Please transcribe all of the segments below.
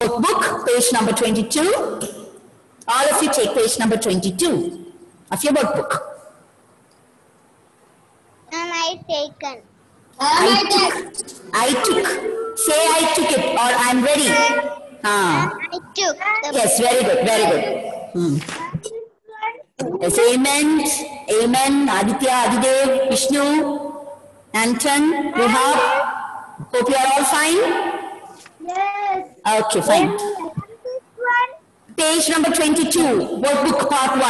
Workbook, page number 22. All of you take page number 22 of your workbook. I taken. I took. Say I took it or I'm ready. I took. Yes, very good, very good. Yes, amen, amen. Aditya, Adidev, Vishnu, Anton, Ruhab. Hope you are all fine. Yes. Okay, fine. Page number 22, workbook part 1.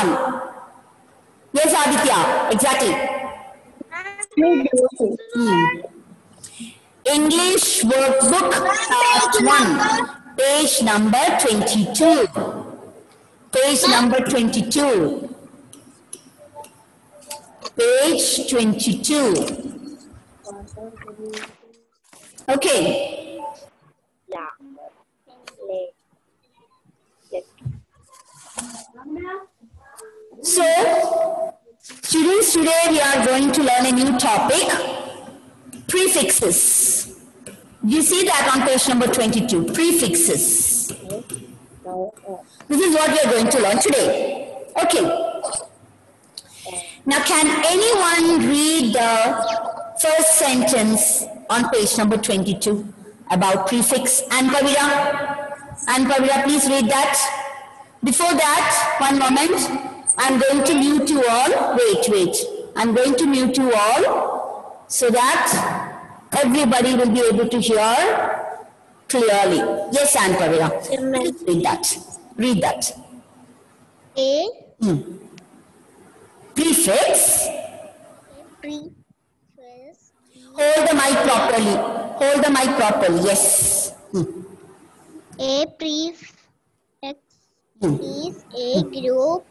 Yes, Aditya, exactly. English workbook part 1, page number 22. Page number 22. Page 22. Okay. So, students, today we are going to learn a new topic, prefixes. You see that on page number 22, prefixes. This is what we are going to learn today. Okay. Now, can anyone read the first sentence on page number 22 about prefix? And Pavira, please read that. Before that, one moment. I'm going to mute you all. Wait. I'm going to mute you all so that everybody will be able to hear clearly. Yes, Anne Pavira. Read that. Read that. A. Prefix. Prefix. Hold the mic properly. Hold the mic properly. Yes. A prefix is a group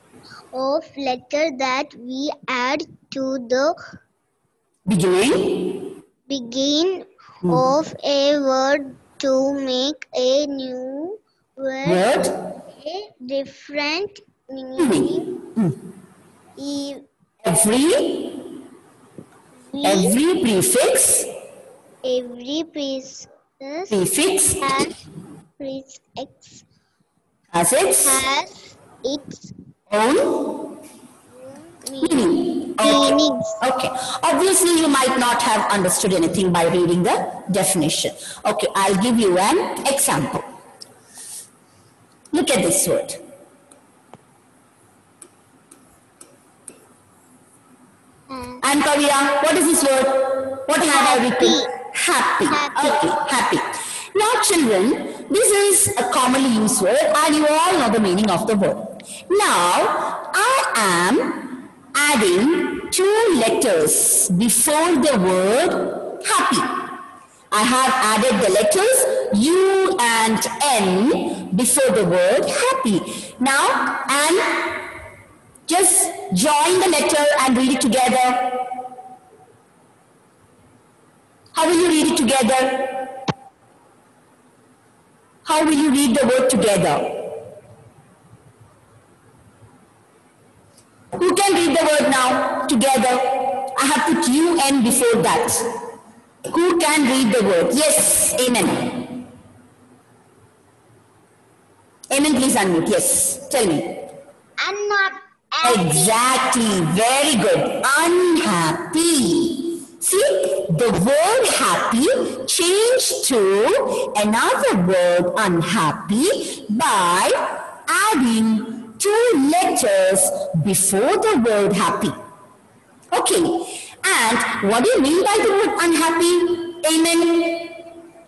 of letters that we add to the begin of a word to make a new word a different meaning. Every prefix has its own meaning. Okay. Obviously, you might not have understood anything by reading the definition. Okay, I'll give you an example. Look at this word. And Kavya, what is this word? What have I written? Happy. Okay, happy. Now children, this is a commonly used word and you all know the meaning of the word. Now, I am adding 2 letters before the word happy. I have added the letters U and N before the word happy. Now, and just join the letter and read it together. How will you read it together? How will you read the word together? Who can read the word now together? I have put UN before that. Who can read the word? Yes, amen. Amen, please unmute. Yes, tell me. Exactly, very good. Unhappy. See, the word happy changed to another word unhappy by adding 2 letters before the word happy. Okay, and what do you mean by the word unhappy? Amen?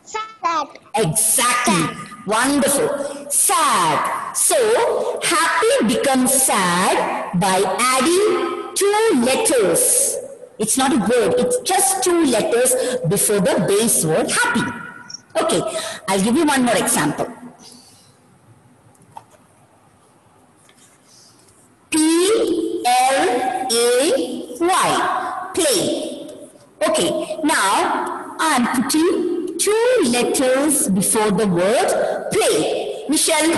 Sad. Exactly. Wonderful. Sad. So, happy becomes sad by adding 2 letters. It's not a word, it's just 2 letters before the base word happy. Okay, I'll give you one more example. P-L-A-Y, play. Okay, now I'm putting 2 letters before the word play. Michelle,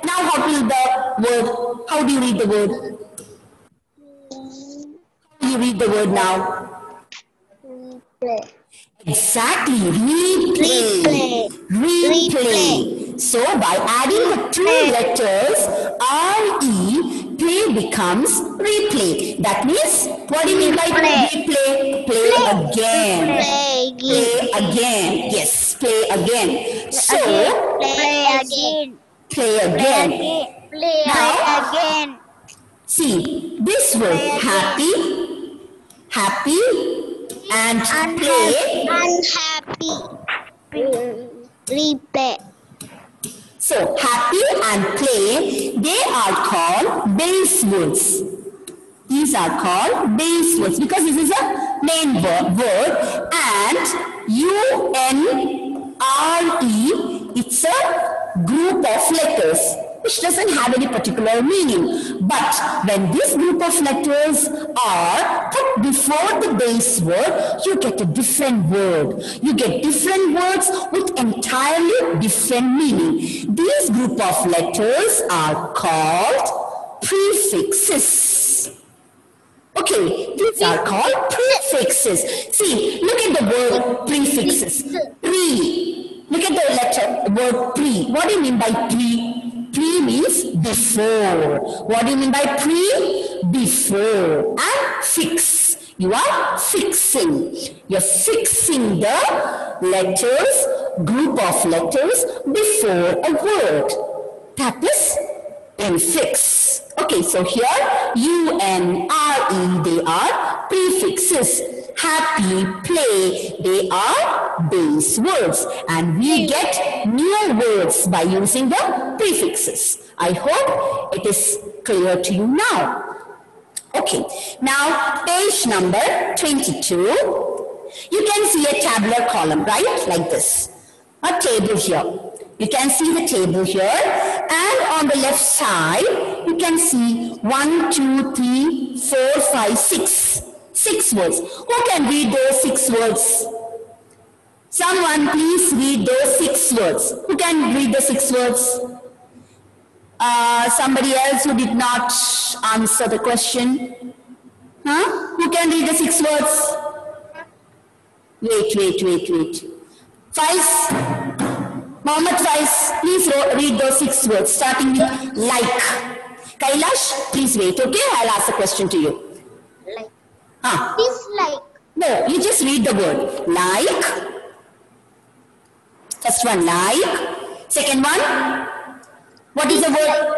now how do you read the word? How do you read the word now? Play. Exactly, replay. Replay. So by adding the two letters RE, play becomes replay. That means, what do you mean by replay? Play again. Play again. Yes, play again. So, Play again. play again. Play Now, again. see, this word happy, happy, and play. Unhappy. Replay. So, happy and play, they are called base words. These are called base words because this is a main word, and UNRE, it's a group of letters which doesn't have any particular meaning. But when this group of letters are put before the base word, you get a different word. You get different words with entirely different meaning. These group of letters are called prefixes. Okay, these are called prefixes. See, look at the word prefixes. Pre. Look at the letter, word pre. What do you mean by pre? Pre means before. What do you mean by pre? Before. And fix. You are fixing. You're fixing the letters, group of letters before a word. That is prefix. Okay, so here UNRE, they are prefixes. Happy, play, they are base words. And we get new words by using the prefixes. I hope it is clear to you now. Okay, now page number 22. You can see a tabular column, right? Like this. A table here. You can see the table here, and on the left side, you can see 1, 2, 3, 4, 5, 6. 6 words. Who can read those 6 words? Someone please read those 6 words. Who can read the 6 words? Somebody else who did not answer the question? Huh? Who can read the 6 words? Wait. Faiz? Mohammed Faiz, please read those 6 words, starting with like. Kailash, please wait, okay? I'll ask a question to you. Like. Dislike. No, you just read the word. Like. First one, like. Second one, what is the word?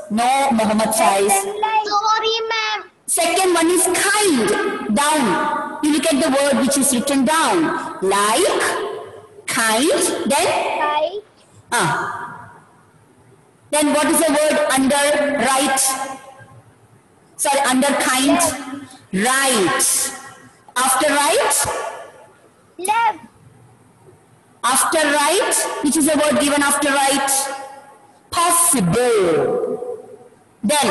No, Mohammed Faiz. Sorry, ma'am. Second one is kind, down. You look at the word which is written down. Like. Kind, then? Then what is the word under right? Sorry, under kind? Right. After right? Left. After right, which is the word given after right? Possible. Then,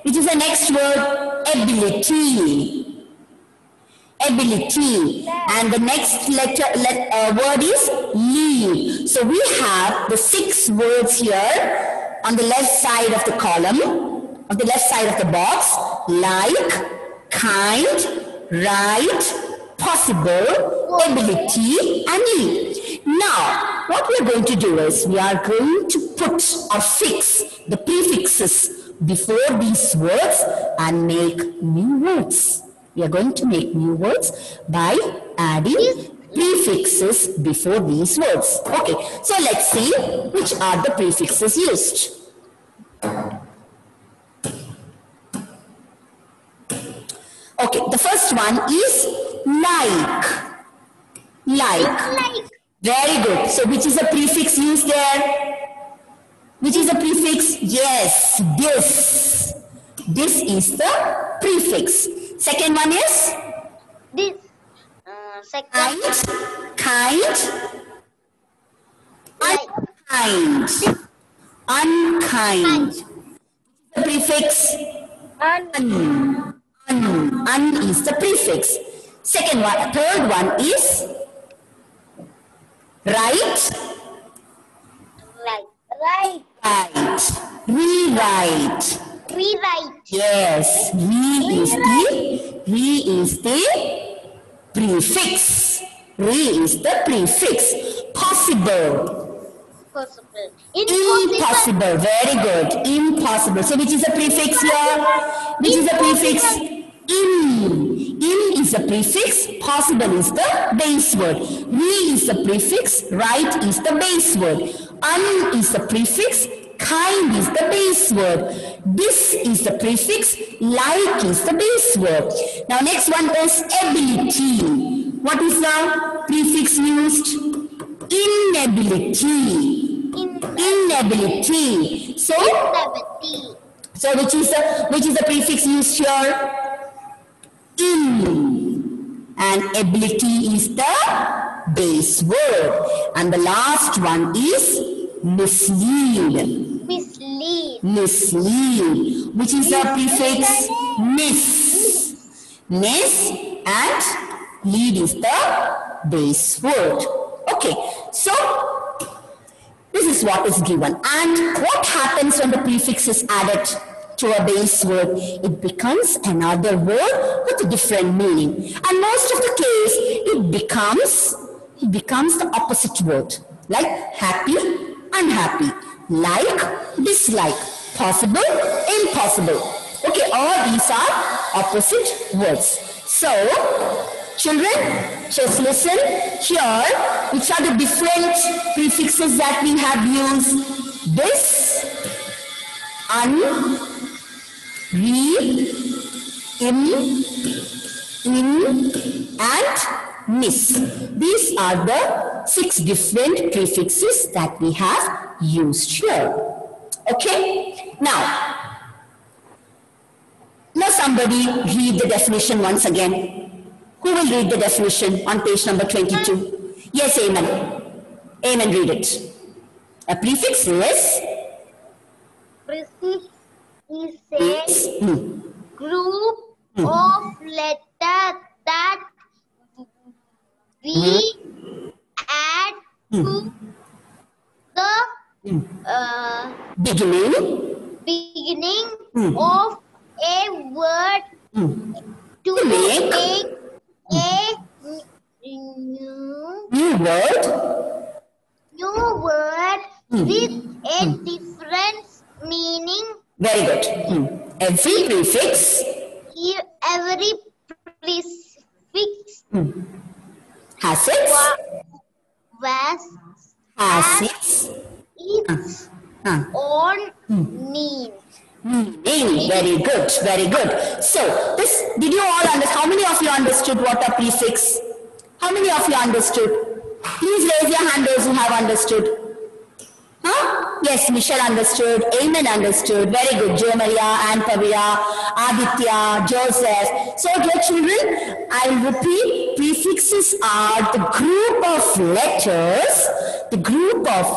which is the next word? Ability. Ability, and the next word is lead. So we have the 6 words here on the left side of the column, on the left side of the box: like, kind, right, possible, ability, and lead. Now, what we are going to do is we are going to put or fix the prefixes before these words and make new words. We are going to make new words by adding prefixes before these words. Okay, so let's see which are the prefixes used. Okay, the first one is like. Like. Very good. So which is the prefix used there? Which is the prefix? Yes, this. This is the prefix. Second one is? This. Second. Kind. Unkind. Unkind. The prefix? Un is the prefix. Second one. Third one is? Right. Right. Rewrite. Rewrite. Yes, re is the prefix. Re is the prefix. Possible. Possible. Impossible. Very good. Impossible. So which is the prefix here? Which is the prefix? In. In is the prefix. Possible is the base word. Re is the prefix. Right is the base word. Un is the prefix. Kind is the base word. This is the prefix. Like is the base word. Now next one is ability. What is the prefix used? Inability. Inability. So which is the prefix used here? In. And ability is the base word. And the last one is mislead. Mislead. Which is the prefix? Miss. Miss and lead is the base word. Okay. So this is what is given. And what happens when the prefix is added to a base word? It becomes another word with a different meaning. And most of the case, it becomes the opposite word. Like happy, unhappy. Like, dislike. Possible, impossible. Okay, all these are opposite words. So, children, just listen here. Which are the different prefixes that we have used? This, un, re, in, and miss. These are the 6 different prefixes that we have used here. Okay? Now somebody read the definition once again. Who will read the definition on page number 22? Yes, Amen. Amen, read it. A prefix is? Prefix is a group of letters that we add to the beginning of a word to make a new word with a different meaning. Very good. Every prefix has its own name. Very good, very good. So, this, did you all understand? How many of you understood what a prefix? How many of you understood? Please raise your hand those who have understood. Huh? Yes, Michelle understood. Amen understood. Very good. Jo Maria, Anne Pavia, Aditya, Joseph. So, dear children, I'll repeat. Prefixes are the group of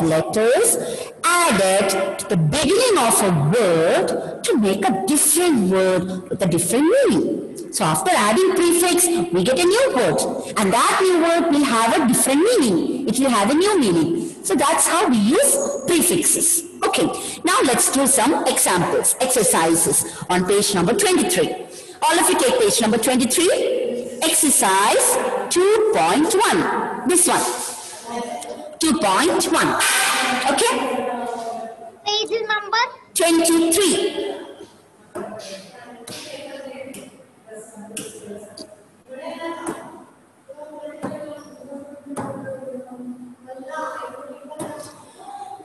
letters added to the beginning of a word to make a different word with a different meaning. So after adding prefix, we get a new word. And that new word will have a different meaning. It will have a new meaning. So that's how we use prefixes. Okay, now let's do some examples, exercises on page number 23. All of you take page number 23. Exercise 2.1. This one. 2.1. Okay? Page number 23.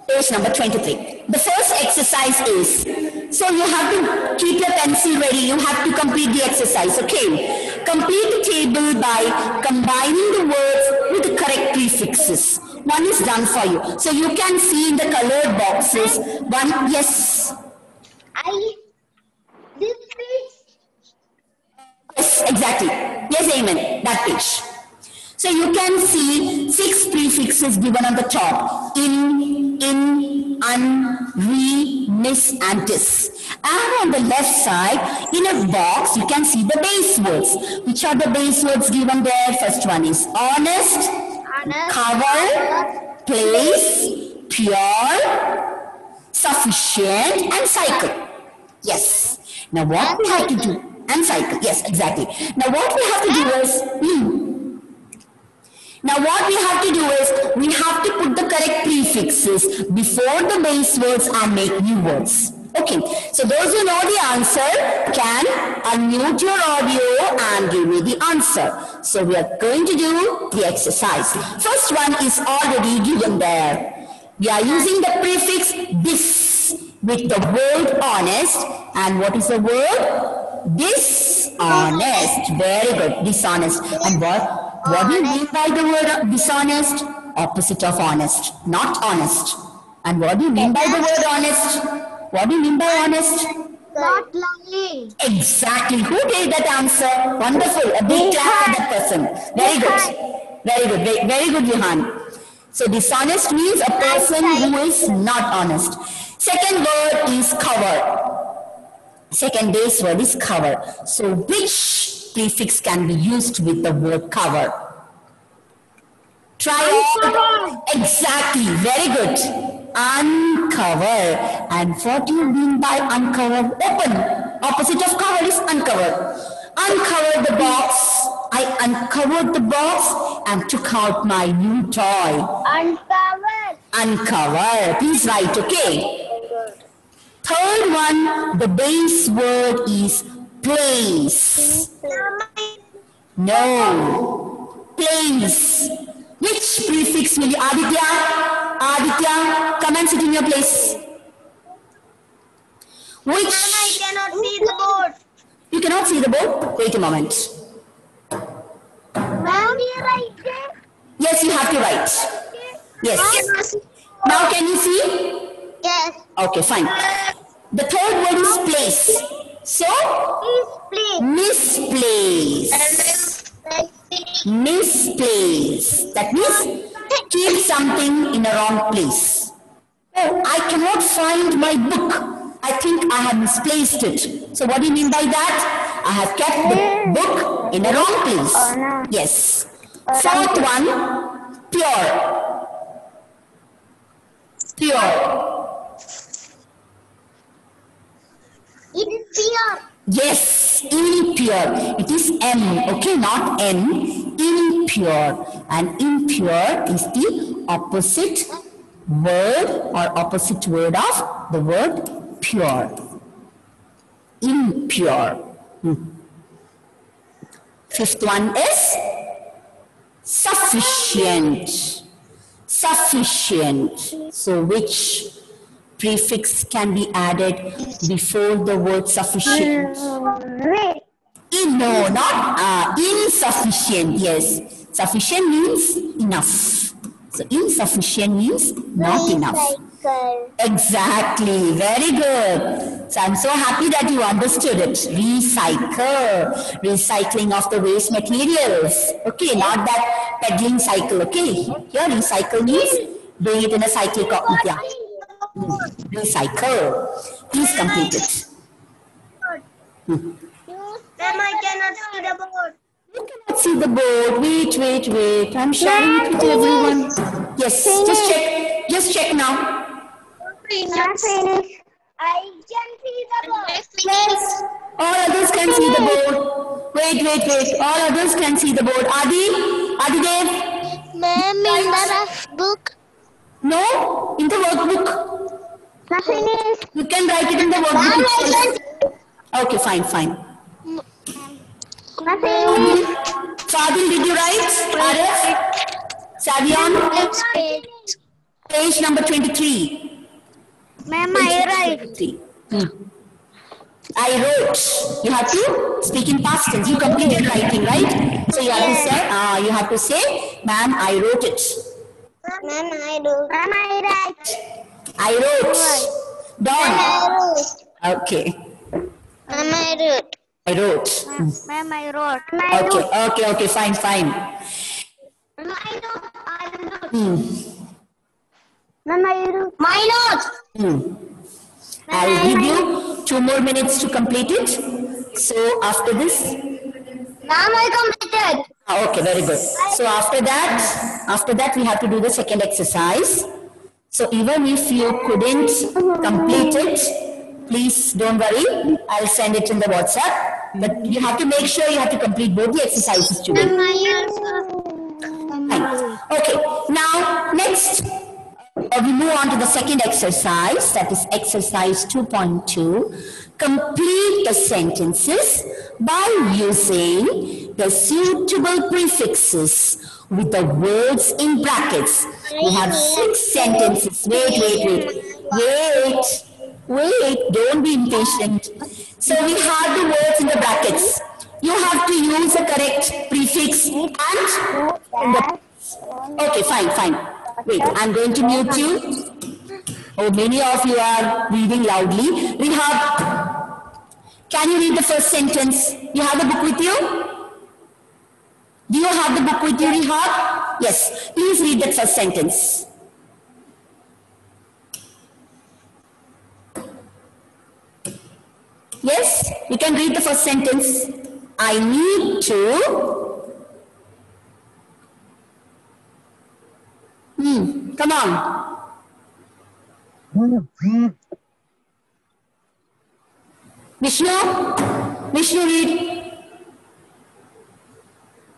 Page number 23. The first exercise is, so you have to keep your pencil ready. You have to complete the exercise, okay? Complete the table by combining the words with the correct prefixes. One is done for you. So you can see in the colored boxes. One, yes. This page? Yes, exactly. Yes, amen. That page. So you can see 6 prefixes given on the top. In, un, re, miss, and dis. And on the left side, in a box, you can see the base words. Which are the base words given there? First one is honest, cover, place, pure, sufficient, and cycle. Yes. Now what we have to do, and cycle, yes, exactly. Now what we have to do is, Now what we have to do is, we have to put the correct prefixes before the base words and make new words. Okay, so those who know the answer can unmute your audio and give me the answer. So we are going to do the exercise. First one is already given there. We are using the prefix this with the word honest. And what is the word? Dishonest. Very good, dishonest. And what do you mean by the word dishonest? Opposite of honest, not honest. And what do you mean by the word honest? What do you mean by honest? Not lying. Exactly. Who gave that answer? Wonderful. A big clap for that person. Very good. Very good. Very good, Johan. So dishonest means a person who is not honest. Second word is cover. Second base word is cover. So which prefix can be used with the word cover? Try all. Exactly. Very good. Uncover. And what do you mean by uncover? Open. Opposite of cover is uncover. Uncover the box. I uncovered the box and took out my new toy. Uncovered. Uncover. Please write, okay? Third one, the base word is place. No. Place. Which prefix will you? Aditya, come and sit in your place. Which? I cannot see the board. You cannot see the board? Wait a moment. Ma'am, you write it? Yes, you have to write. Yes. Now can you see? Yes. Okay, fine. The third word is place. So? Please. Misplace. Misplace. That means keep something in a wrong place. Oh, I cannot find my book. I think I have misplaced it. So what do you mean by that? I have kept the book in a wrong place. Yes. Fourth one, pure. Pure. It is pure. Yes, impure. It is M, okay, not N. Impure. And impure is the opposite word or opposite word of the word pure. Impure. Fifth one is sufficient. Sufficient. So which prefix can be added before the word sufficient? No, not insufficient. Yes, sufficient means enough. So insufficient means not enough. Exactly. Very good. So I'm so happy that you understood it. Recycle. Recycling of the waste materials. Okay, not that peddling cycle. Okay. Here recycle means doing it in a cyclic. Yeah. Recycle. Please complete it. Ma'am, I cannot see the board. You cannot see the board. Wait. I'm sharing it with everyone. Yes, just check. Just check now. I can see the board. Yes. All others can see the board. Wait. All others can see the board. Adi Dev. Ma'am, in the book. No, in the workbook. Nothing is. You can write it in the workbook itself. Okay, fine. Nothing. Fadil, did you write? Arif? Savion? Next page. Page number 23. Ma'am, I write. I wrote. You have to speak in past tense. You completed writing, right? So you have to say, ma'am, I wrote it. Ma'am, I do. Ma'am, I write. I wrote. Dawn. Okay. Ma'am, I wrote. I wrote. Ma'am, I wrote. Okay, fine. Ma'am, I wrote. Ma'am, I wrote. My notes. I'll give you 2 more minutes to complete it. So after this. Ma'am, I completed. Okay, very good. So after that we have to do the second exercise. So even if you couldn't complete it, please don't worry. I'll send it in the WhatsApp. But you have to make sure you have to complete both the exercises today. Fine. Okay, now next we move on to the second exercise, that is exercise 2.2. Complete the sentences by using the suitable prefixes with the words in brackets. We have 6 sentences. Wait, don't be impatient. So we have the words in the brackets. You have to use the correct prefix and okay, fine. Wait, I'm going to mute you. Oh, many of you are reading loudly. Rehab, can you read the first sentence? You have the book with you? Do you have the book with you, Rehab? Yes, please read that first sentence. Yes, you can read the first sentence. I need to. Come on. Vishnu, read.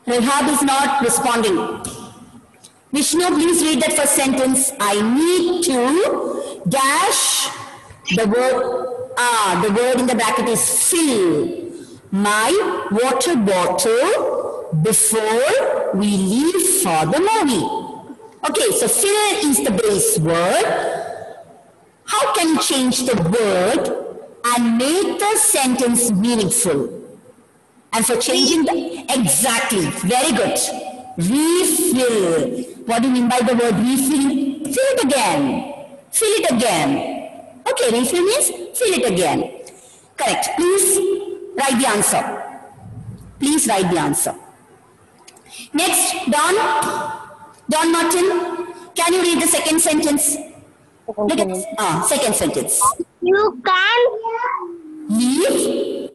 Rehab is not responding. Vishnu, please read that first sentence. I need to dash the word in the bracket is fill my water bottle before we leave for the movie. Okay, so fill is the base word. How can you change the word and make the sentence meaningful? And for changing the, exactly, very good. Refill. What do you mean by the word refill? Fill it again. Fill it again. Okay, refill means fill it again. Correct. Please write the answer. Please write the answer. Next, Don Martin, can you read the second sentence? Look at second sentence. You can't Leave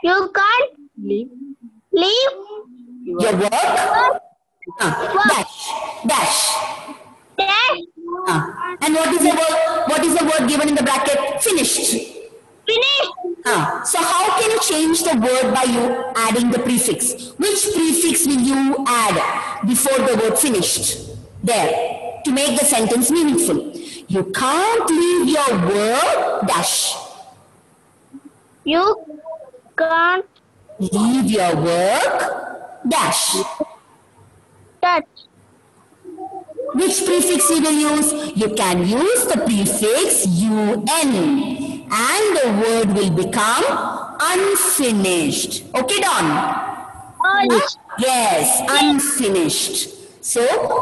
you can't leave your work. Dash. And what is the word? What is the word given in the bracket? Finished. So how can you change the word by you adding the prefix? Which prefix will you add before the word finished? There, to make the sentence meaningful. You can't leave your work dash. You can't Leave your work dash. touch. Which prefix you will use? You can use the prefix UN and the word will become unfinished. Okay, Don? Yes, unfinished. So,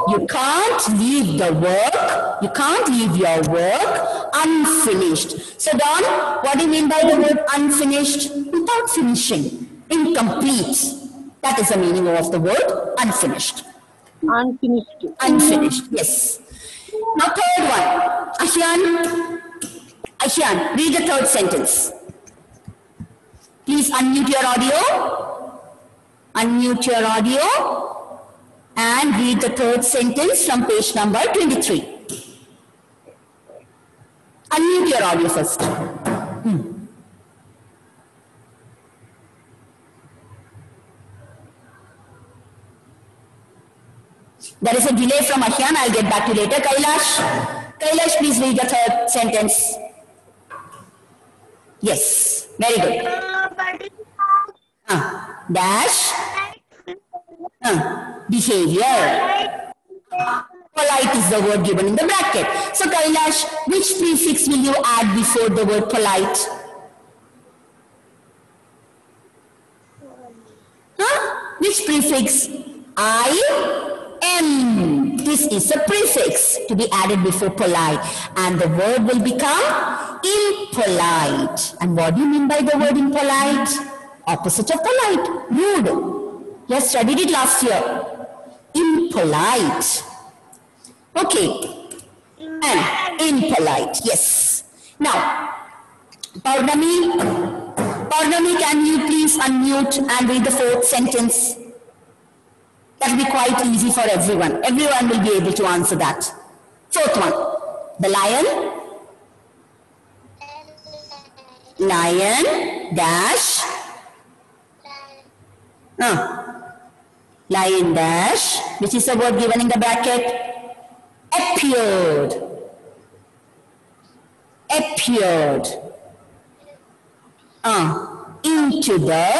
you can't leave the work, you can't leave your work unfinished. So, Don, what do you mean by the word unfinished? Without finishing, incomplete. That is the meaning of the word unfinished. Unfinished, yes. Now third one. Ashian, read the third sentence. Please unmute your audio. Unmute your audio. And read the third sentence from page number 23. Unmute your audio first. There is a delay from Ashian. I'll get back to you later. Kailash, please read the third sentence. Yes, very good. Dash. Behavior. Polite is the word given in the bracket. So Kailash, which prefix will you add before the word polite? Which prefix? I-M. This is a prefix to be added before polite. And the word will become impolite. And what do you mean by the word impolite? Opposite of polite. Rude. You have studied it last year. Impolite. Okay. And impolite. Yes. Now, Paurnami, can you please unmute and read the fourth sentence? That will be quite easy for everyone. Everyone will be able to answer that. Fourth one. The lion. Lion dash. Lion dash. which is the word given in the bracket, appeared. Appeared. Into the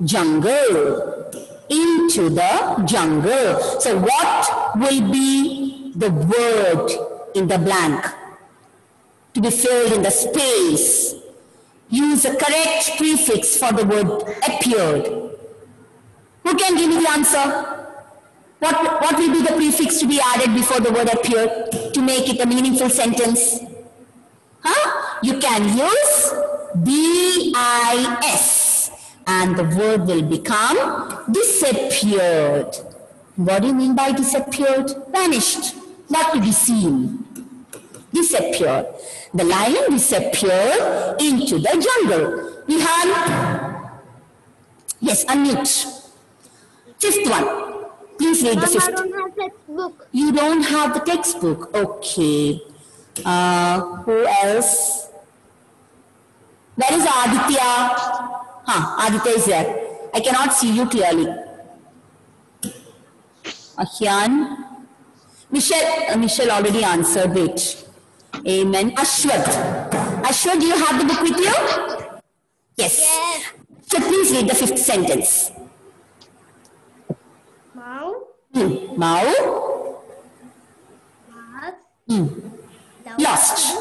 jungle. Into the jungle. So what will be the word in the blank to be filled in the space? Use the correct prefix for the word appeared. Who can give me the answer? What will be the prefix to be added before the word appeared to make it a meaningful sentence? You can use dis and the word will become disappeared. What do you mean by disappeared? Vanished, not to be seen. Disappeared. The lion disappeared into the jungle. Vihan? Yes, unmute. Fifth one. Please read the fifth. I don't have textbook. You don't have the textbook. Okay. Who else? Where is Aditya? Aditya is there. I cannot see you clearly. Ahyan. Michelle already answered. Wait. Amen. Ashwat. Ashwat, do you have the book with you? Yes. Yes. So please read the fifth sentence. Mouse. Mouse. Lost.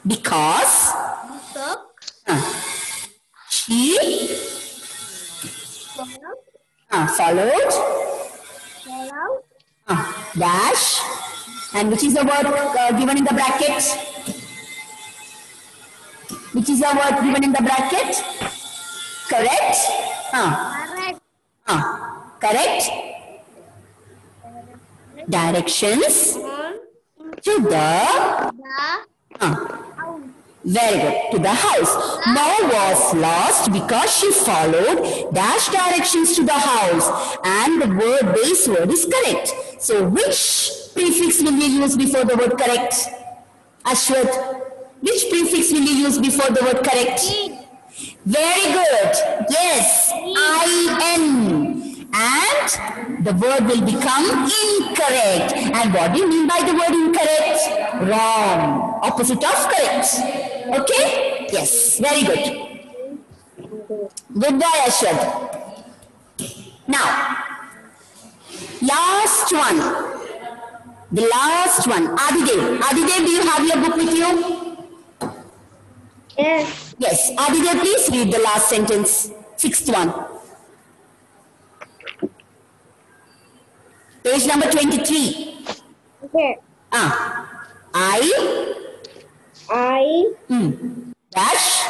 Because she followed dash, and which is the word given in the bracket? Which is the word given in the bracket? Correct? Correct? Directions to the very good, to the house. Now was lost because she followed dash directions to the house, and the word base word is correct. So which prefix will you use before the word correct? Ashwat, which prefix will you use before the word correct? Very good. Yes, IN. And the word will become incorrect. And what do you mean by the word incorrect? Wrong. Opposite of correct. Okay? Yes. Very good. Good boy, Ashwad. Now, last one. The last one. Adidev. Adidev, do you have your book with you? Yes. Yes. Adidev, please read the last sentence. Sixth one. Page number 23. Okay. I dash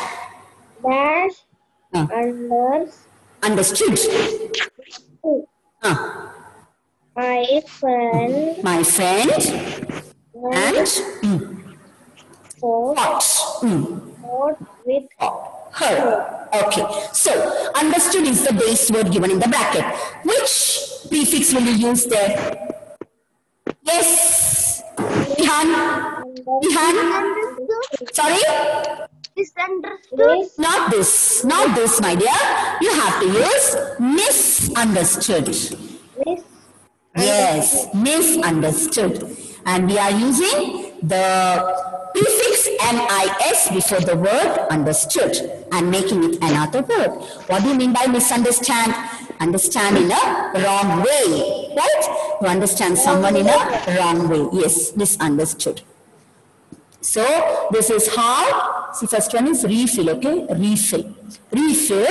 understood. My friend and thought with her. Okay, so understood is the base word given in the bracket. Which prefix will you use there? Yes. Ihan? Sorry? Misunderstood. Not this, my dear. You have to use misunderstood. Yes, misunderstood. And we are using the prefix MIS before the word understood and making it another word. What do you mean by misunderstand? Understand in a wrong way, right? To understand someone in a wrong way. Yes, misunderstood. So this is how, see, first one is refill, okay? Refill. Refill,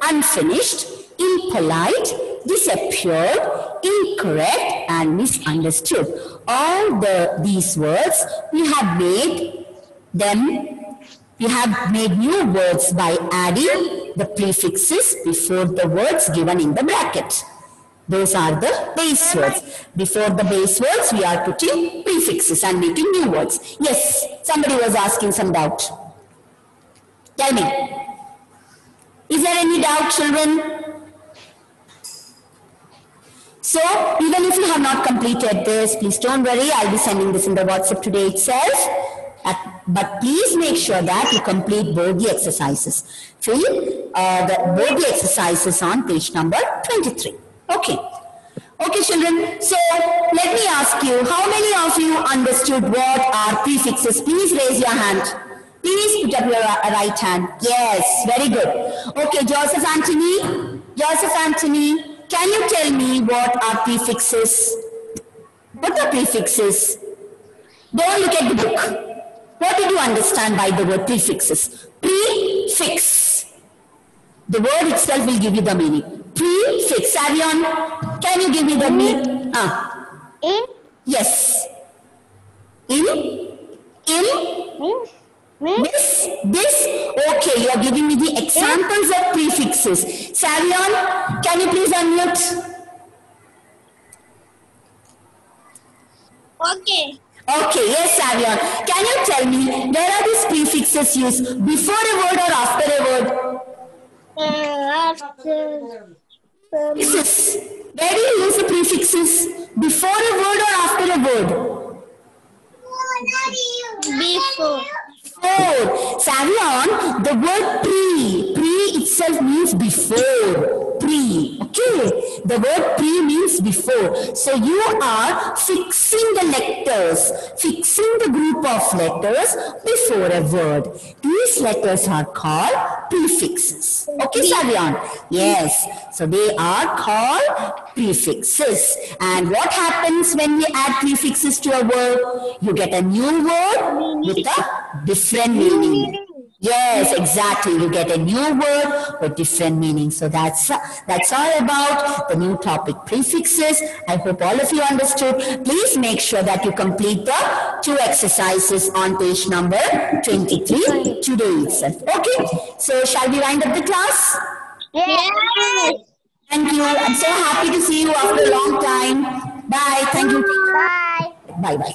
unfinished, impolite, disappeared, incorrect, and misunderstood. All these words, we have made new words by adding the prefixes before the words given in the bracket. Those are the base words. Before the base words, we are putting prefixes and making new words. Yes, somebody was asking some doubt. Tell me. Is there any doubt, children? So, even if you have not completed this, please don't worry. I'll be sending this in the WhatsApp today itself. But please make sure that you complete both the exercises. Fill both the exercises on page number 23. Okay. Okay, children. So let me ask you, how many of you understood what are prefixes? Please raise your hand. Please put up your right hand. Yes, very good. Okay, Joseph Anthony. Joseph Anthony, can you tell me what are prefixes? What are prefixes? Don't look at the book. What did you understand by the word prefixes? Prefix. The word itself will give you the meaning. Prefix. Savion, can you give me the meaning? In. Yes. In. This. Okay, you are giving me the examples of prefixes. Savion, can you please unmute? Okay. Okay, yes, Savion. Can you tell me, where are these prefixes used? Before a word or after a word? After. Prefixes. Where do you use the prefixes? Before a word or after a word? Before. Before. Savion, the word pre itself means before. Pre. Okay. The word pre means before. So you are fixing the letters, fixing the group of letters before a word. These letters are called prefixes. Okay, Savion? Yes. So they are called prefixes. And what happens when we add prefixes to a word? You get a new word with a different meaning. Yes, exactly. You get a new word with different meaning. So that's all about the new topic, prefixes. I hope all of you understood. Please make sure that you complete the 2 exercises on page number 23 today itself. Okay. So shall we wind up the class? Yes. Thank you. I'm so happy to see you after a long time. Bye. Thank you. Bye. Bye bye.